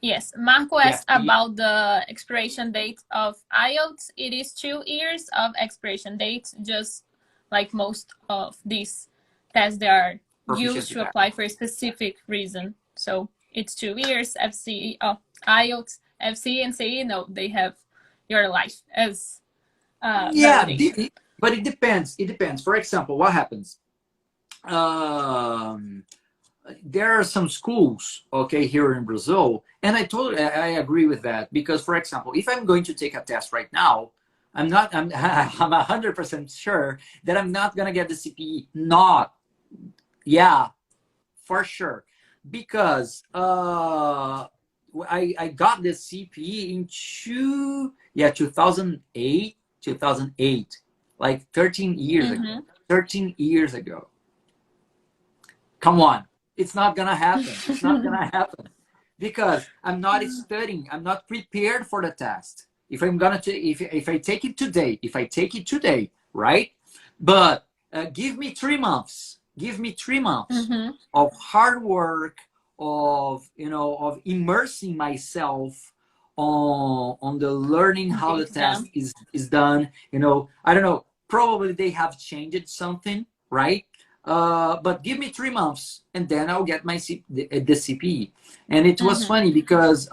Yes, Marco asked about the expiration date of IELTS. It is 2 years of expiration date, just like most of these tests, they are used to apply for a specific reason. So it's 2 years. IELTS, FCE, and CE, no, they have your life as validation. But it depends. For example, what happens? There are some schools, okay, here in Brazil, and I agree with that, because for example, if I'm going to take a test right now, I'm 100% sure that I'm not gonna get the CPE. For sure, because I got the CPE in 2008, like 13 years ago. 13 years ago. Come on. It's not gonna happen. It's not gonna happen, because I'm not studying. I'm not prepared for the test. If I'm gonna if I take it today, right? But give me 3 months. Give me 3 months of hard work, of immersing myself on the learning how the test is done. I don't know. Probably they have changed something, right? But give me 3 months and then I'll get my the CPE. And it was funny because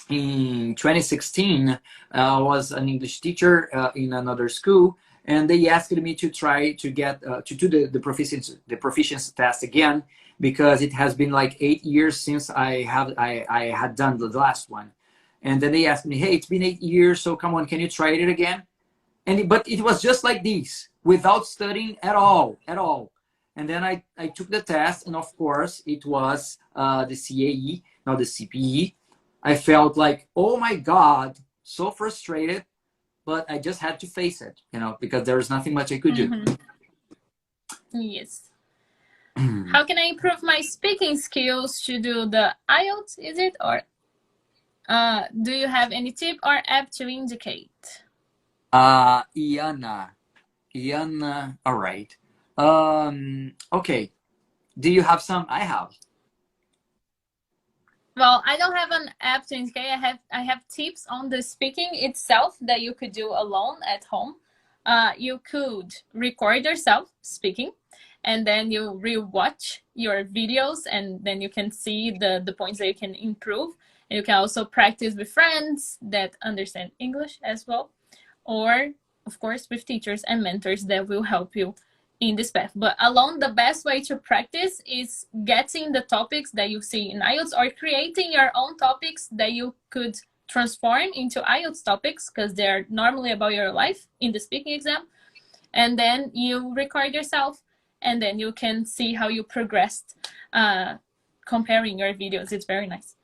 in 2016, I was an English teacher in another school, and they asked me to try to get to do the proficiency test again, because it has been like 8 years since I had done the last one. And then they asked me, hey, it's been 8 years, so come on, can you try it again? But it was just like this, without studying at all. And then I took the test, and of course it was the CAE, not the CPE. I felt like, oh my God, so frustrated, but I just had to face it, because there was nothing much I could do. Yes. How can I improve my speaking skills to do the IELTS, is it? Or do you have any tip or app to indicate? Iana, all right. Okay. Do you have some? I have. Well, I don't have an app to indicate. I have tips on the speaking itself that you could do alone at home. You could record yourself speaking, and then you rewatch your videos, and then you can see the points that you can improve. And you can also practice with friends that understand English as well, or of course with teachers and mentors that will help you in this path. But alone, the best way to practice is getting the topics that you see in IELTS or creating your own topics that you could transform into IELTS topics because they're normally about your life in the speaking exam. And then you record yourself and then you can see how you progressed comparing your videos. It's very nice.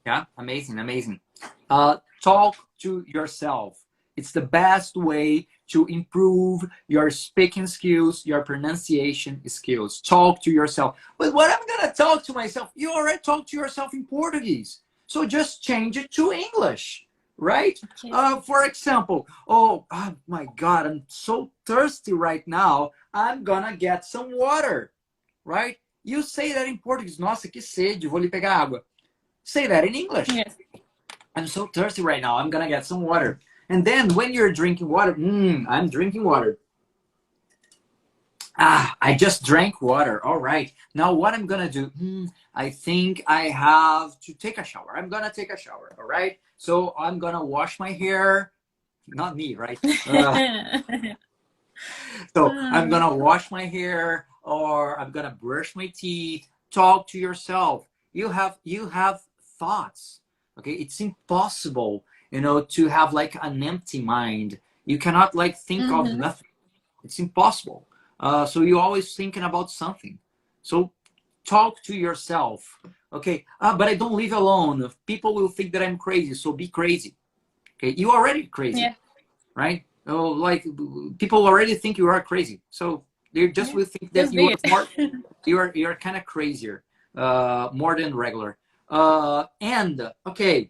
Yeah, amazing, amazing. Talk to yourself. It's the best way to improve your speaking skills, your pronunciation skills. Talk to yourself. But what I'm going to talk to myself, you already talk to yourself in Portuguese. So just change it to English, right? Okay. For example, oh my God, I'm so thirsty right now. I'm going to get some water, right? You say that in Portuguese. Nossa, que sede, vou ali pegar água. Say that in English. Yes. I'm so thirsty right now. I'm going to get some water. And then when you're drinking water, I'm drinking water. I just drank water. All right. Now what I'm going to do, I think I have to take a shower. I'm going to take a shower. All right. So I'm going to wash my hair. Not me, right? So I'm going to wash my hair or I'm going to brush my teeth. Talk to yourself. You have thoughts. Okay. It's impossible, you know, to have like an empty mind. You cannot like think of nothing. It's impossible. So you're always thinking about something. So talk to yourself. Okay. But I don't live alone. People will think that I'm crazy. So be crazy. Okay. You're already crazy. Yeah. Right? Oh, like people already think you are crazy. So they just will think that you're kind of crazier, more than regular. And okay.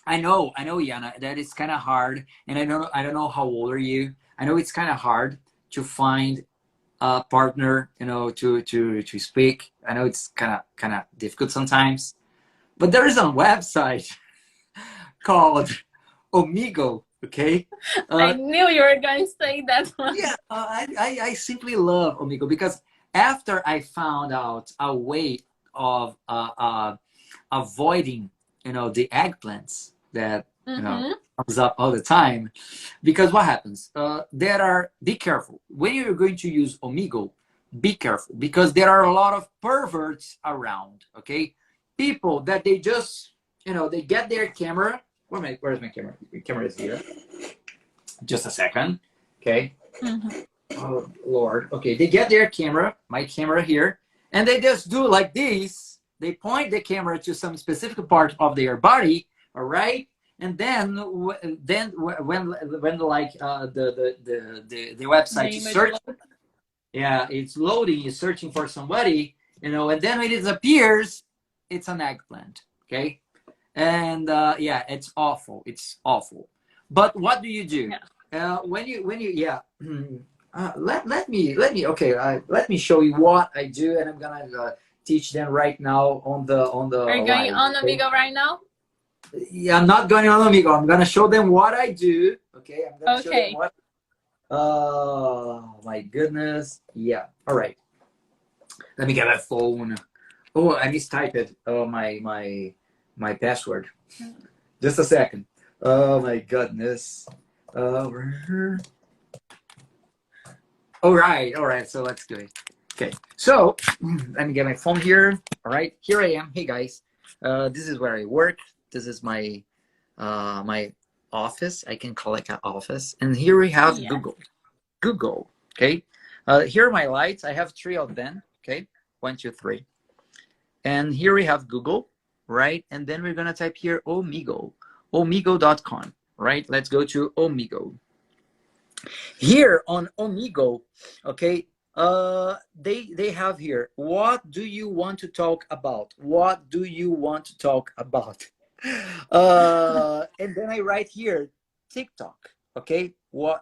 I know, Yana, that it's kind of hard, and I don't know how old are you. I know it's kind of hard to find a partner, you know, to speak. I know it's kind of difficult sometimes, but there is a website called Omigo. Okay, I knew you were going to say that one. Yeah, I simply love Omigo because after I found out a way of avoiding, you know, the eggplants that you know comes up all the time, because what happens? Be careful when you're going to use Omigo. Be careful because there are a lot of perverts around. Okay, people that they just, you know, they get their camera. Where's my camera? The camera is here. Just a second. Okay. Oh Lord. Okay, they get their camera, my camera here, and they just do like this. They point the camera to some specific part of their body, all right? And then when like the website is searching, yeah, it's loading, it's searching for somebody, you know, and then when it appears, it's an eggplant, okay? And yeah, it's awful. It's awful. But what do you do? Yeah. When you let me show you what I do, and I'm gonna teach them right now on the Are you going on Omigo right now? Yeah, I'm not going on Omigo. I'm gonna show them what I do. Okay, I'm gonna show them what. Oh my goodness. Yeah. All right. Let me get my phone. Oh, I mistyped my password. Just a second. Oh my goodness. All right. So let's do it. Okay. So let me get my phone here. All right. Here I am. Hey guys. This is where I work. This is my my office. I can call it an office. And here we have Google. Okay. Here are my lights. I have 3 of them. Okay. 1, 2, 3. And here we have Google, right? And then we're gonna type here Omigo, omigo.com, right? Let's go to Omigo. Here on Omigo, okay, they have here, what do you want to talk about? What do you want to talk about? And then I write here TikTok, okay?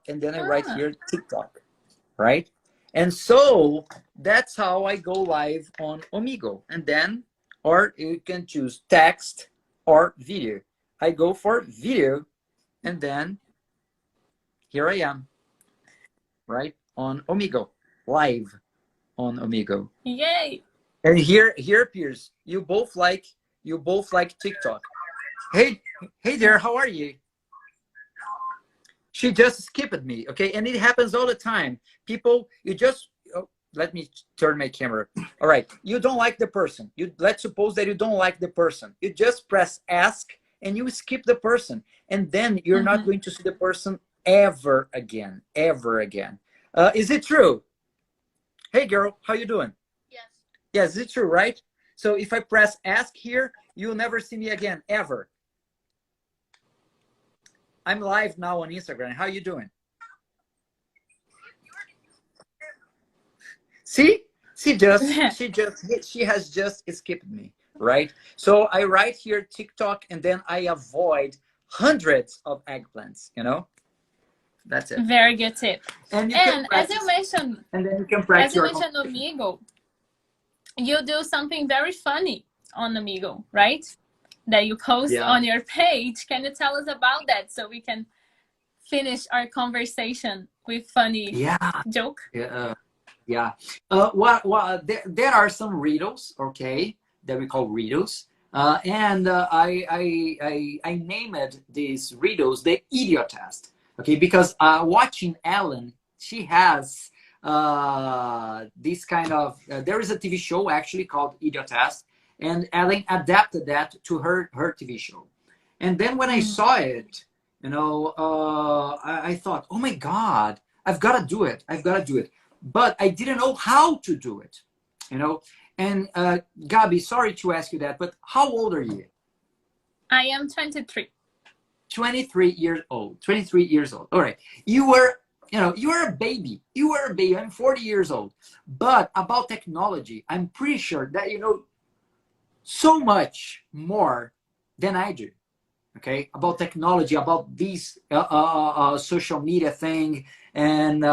And then I write here TikTok, right? And so that's how I go live on Omigo. And then, or you can choose text or video. I go for video, and then here I am, right, on Omigo, live on Omigo. Yay! And here appears, you both like TikTok. Hey there, how are you? she just skipped me. Okay, and it happens all the time. People, you just let me turn my camera. All right, you don't like the person. Let's suppose that you don't like the person. You just press ask and you skip the person, and then you're not going to see the person ever again, ever again. Is it true? Hey girl, how you doing? Yes. Yes, it's true, right? So if I press ask here, you'll never see me again, ever. I'm live now on Instagram. How you doing? See? She has just skipped me, right? So I write here TikTok, and then I avoid hundreds of eggplants, you know? That's it. Very good tip. And as you mentioned, and then you can practice Amigo, you do something very funny on Amigo, right? That you post on your page. Can you tell us about that so we can finish our conversation with funny joke? Well, there are some riddles, okay, that we call riddles. And I named these riddles the idiot test, okay, because watching Ellen, she has this kind of, there is a TV show actually called Idiot Test, and Ellen adapted that to her TV show. And then when I saw it, you know, I thought, oh my God, I've got to do it. But I didn't know how to do it, you know. And Gaby, sorry to ask you that, but how old are you? I am 23. 23 years old. 23 years old. All right. You were a baby. I'm 40 years old. But about technology, I'm pretty sure that you know so much more than I do. Okay, about technology, about these social media thing, and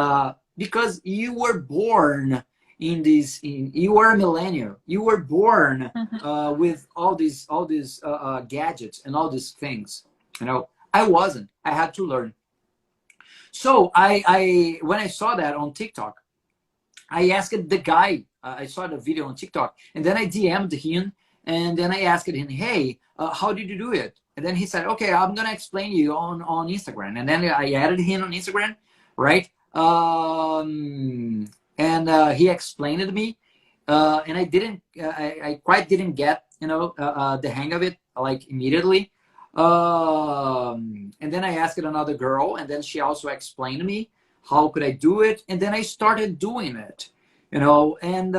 because you were born in this, you were a millennial. You were born with all these gadgets and all these things. You know, I wasn't. I had to learn. So I when I saw that on TikTok, I asked the guy. I saw the video on TikTok, and then I DM'd him, and then I asked him, "Hey, how did you do it?" And then he said, "Okay, I'm gonna explain you on Instagram." And then I added him on Instagram, right? And he explained it to me, and I quite didn't get, you know, the hang of it like immediately. And then I asked another girl, and then she also explained to me how could I do it, and then I started doing it, you know, and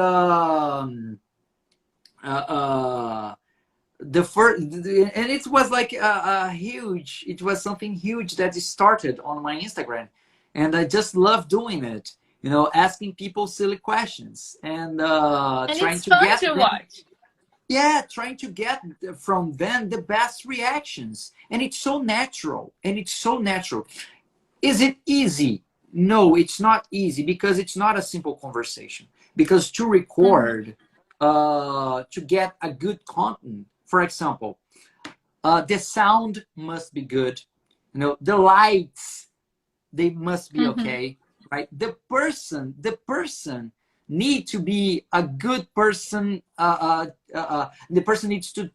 the first, and it was like a huge, it was something huge that started on my Instagram, and I just love doing it, you know, asking people silly questions and trying to get to watch. Yeah, trying to get from them the best reactions, and it's so natural, Is it easy? No, it's not easy, because it's not a simple conversation, because to record to get a good content, for example, the sound must be good, you know, the lights, they must be okay, right? The person need to be a good person. The person needs to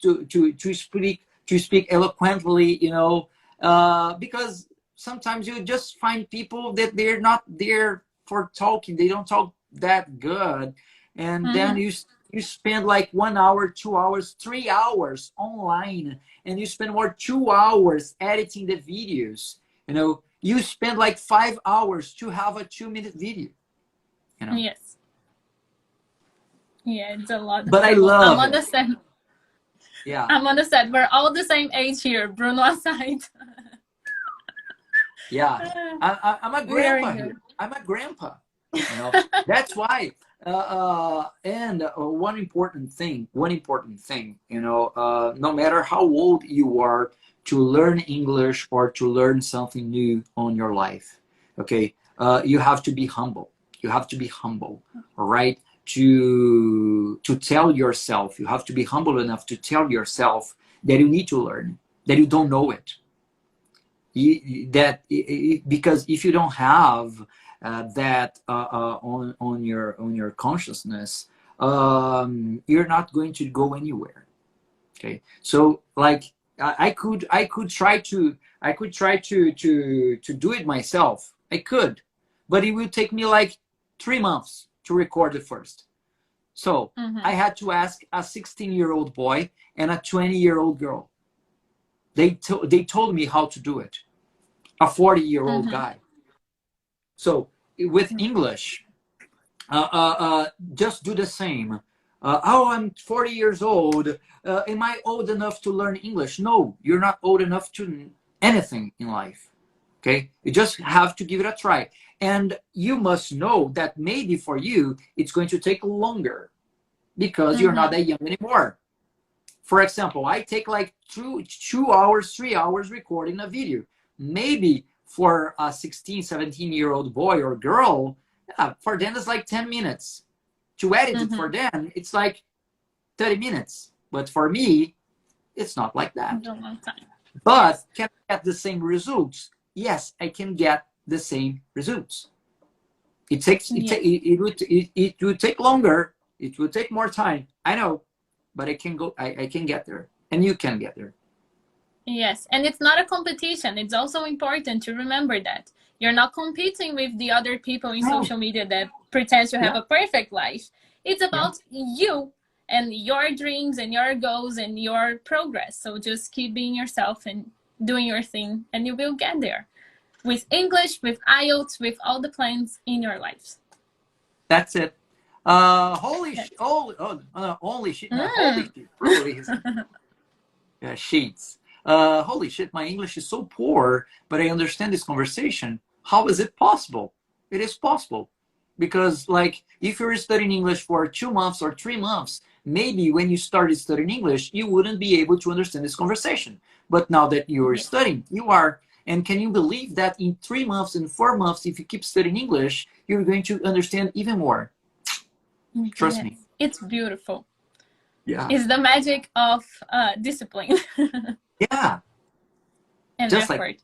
speak eloquently, you know, because sometimes you just find people that they're not there for talking. They don't talk that good, and then you spend like 1 hour, 2 hours, 3 hours online, and you spend more 2 hours editing the videos. You know, you spend like 5 hours to have a 2-minute video. You know. Yes. Yeah, it's a lot. But I love I'm on the same. Yeah. I'm on the set. We're all the same age here, Bruno aside. Yeah, I'm a grandpa here. I'm a grandpa. You know, that's why. And one important thing, you know, no matter how old you are, to learn English or to learn something new on your life, okay, you have to be humble. You have to be humble, all right? To tell yourself, you have to be humble enough to tell yourself that you need to learn, that you don't know it. Because if you don't have that on your consciousness, you're not going to go anywhere. Okay, so like I could try to do it myself. I could, but it will take me like 3 months to record the first. So I had to ask a 16-year-old boy and a 20-year-old girl. They told me how to do it. A 40-year-old guy. So with English, just do the same. Oh, I'm 40 years old. Am I old enough to learn English? No, you're not old enough to anything in life. Okay, you just have to give it a try. And you must know that maybe for you, it's going to take longer because you're not that young anymore. For example, I take like 2 hours, 3 hours recording a video. Maybe for a 16, 17-year-old boy or girl, for them it's like 10 minutes. To edit it for them, it's like 30 minutes. But for me, it's not like that. But can I get the same results? Yes, I can get the same results. It will take longer. It will take more time. I know, but I can get there, and you can get there. Yes, and it's not a competition. It's also important to remember that you're not competing with the other people in social media that pretend to have a perfect life. It's about you and your dreams and your goals and your progress. So just keep being yourself and doing your thing, and you will get there. With English, with Ielts, with all the plans in your lives. That's it. Holy shit. Holy shit. Probably sheets. Holy shit, my English is so poor, but I understand this conversation. How is it possible? It is possible. Because like if you're studying English for 2 months or 3 months, maybe when you started studying English, you wouldn't be able to understand this conversation. But now that you're studying, you are. And can you believe that in 3 months and 4 months, if you keep studying English, you're going to understand even more? Trust me. It's beautiful. Yeah. It's the magic of discipline. Yeah. And just effort. Like...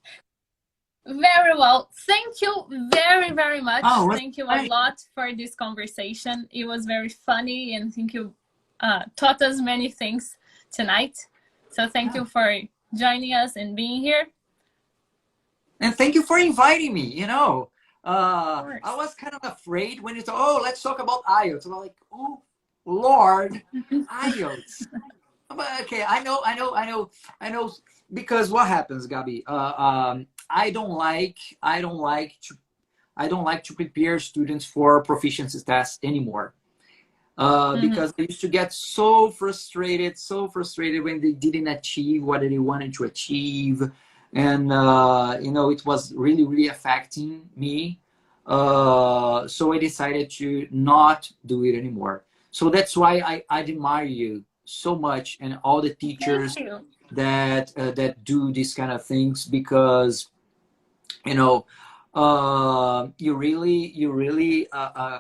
Very well. Thank you very, very much. Thank you a nice. lot for this conversation. It was very funny, and I think you taught us many things tonight. So thank you for joining us and being here. And thank you for inviting me. You know, I was kind of afraid when you thought, oh, let's talk about IELTS. And I'm like, oh, Lord, IELTS. But okay, I know. Because what happens, Gaby? I don't like to prepare students for proficiency tests anymore. Because I used to get so frustrated when they didn't achieve what they wanted to achieve. And, you know, it was really, really affecting me. So I decided to not do it anymore. So that's why I admire you so much and all the teachers that do these kind of things, because, you know, you really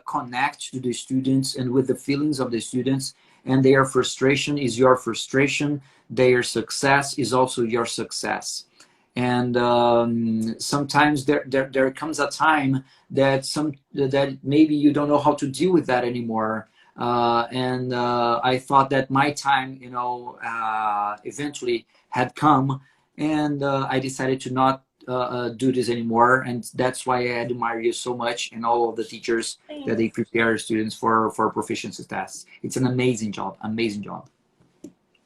connect to the students and with the feelings of the students, and their frustration is your frustration. Their success is also your success. And sometimes there comes a time that maybe you don't know how to deal with that anymore. And I thought that my time, you know, eventually had come, and I decided to not do this anymore. And that's why I admire you so much, and all of the teachers that they prepare students for proficiency tests. It's an amazing job.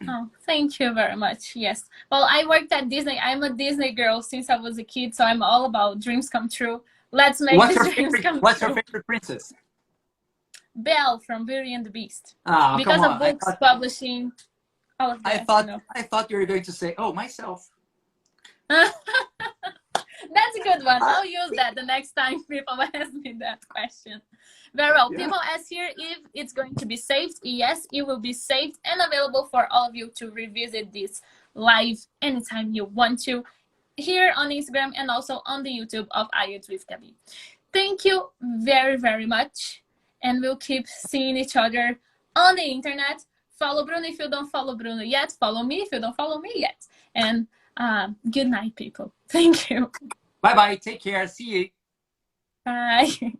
Oh, thank you very much. Yes. Well, I worked at Disney. I'm a Disney girl since I was a kid, so I'm all about dreams come true. Let's make these dreams come true. What's your favorite princess? Belle from Beauty and the Beast. Oh, because of books, publishing, all of that. I thought you were going to say, oh, myself. That's a good one. I'll use that the next time people ask me that question. Very well. People ask here if it's going to be saved. Yes, it will be saved and available for all of you to revisit this live anytime you want to, here on Instagram and also on the YouTube of IELTS with Gaby. Thank you very, very much. And we'll keep seeing each other on the internet. Follow Bruno if you don't follow Bruno yet. Follow me if you don't follow me yet. And good night, people. Thank you. Bye-bye. Take care. See you. Bye.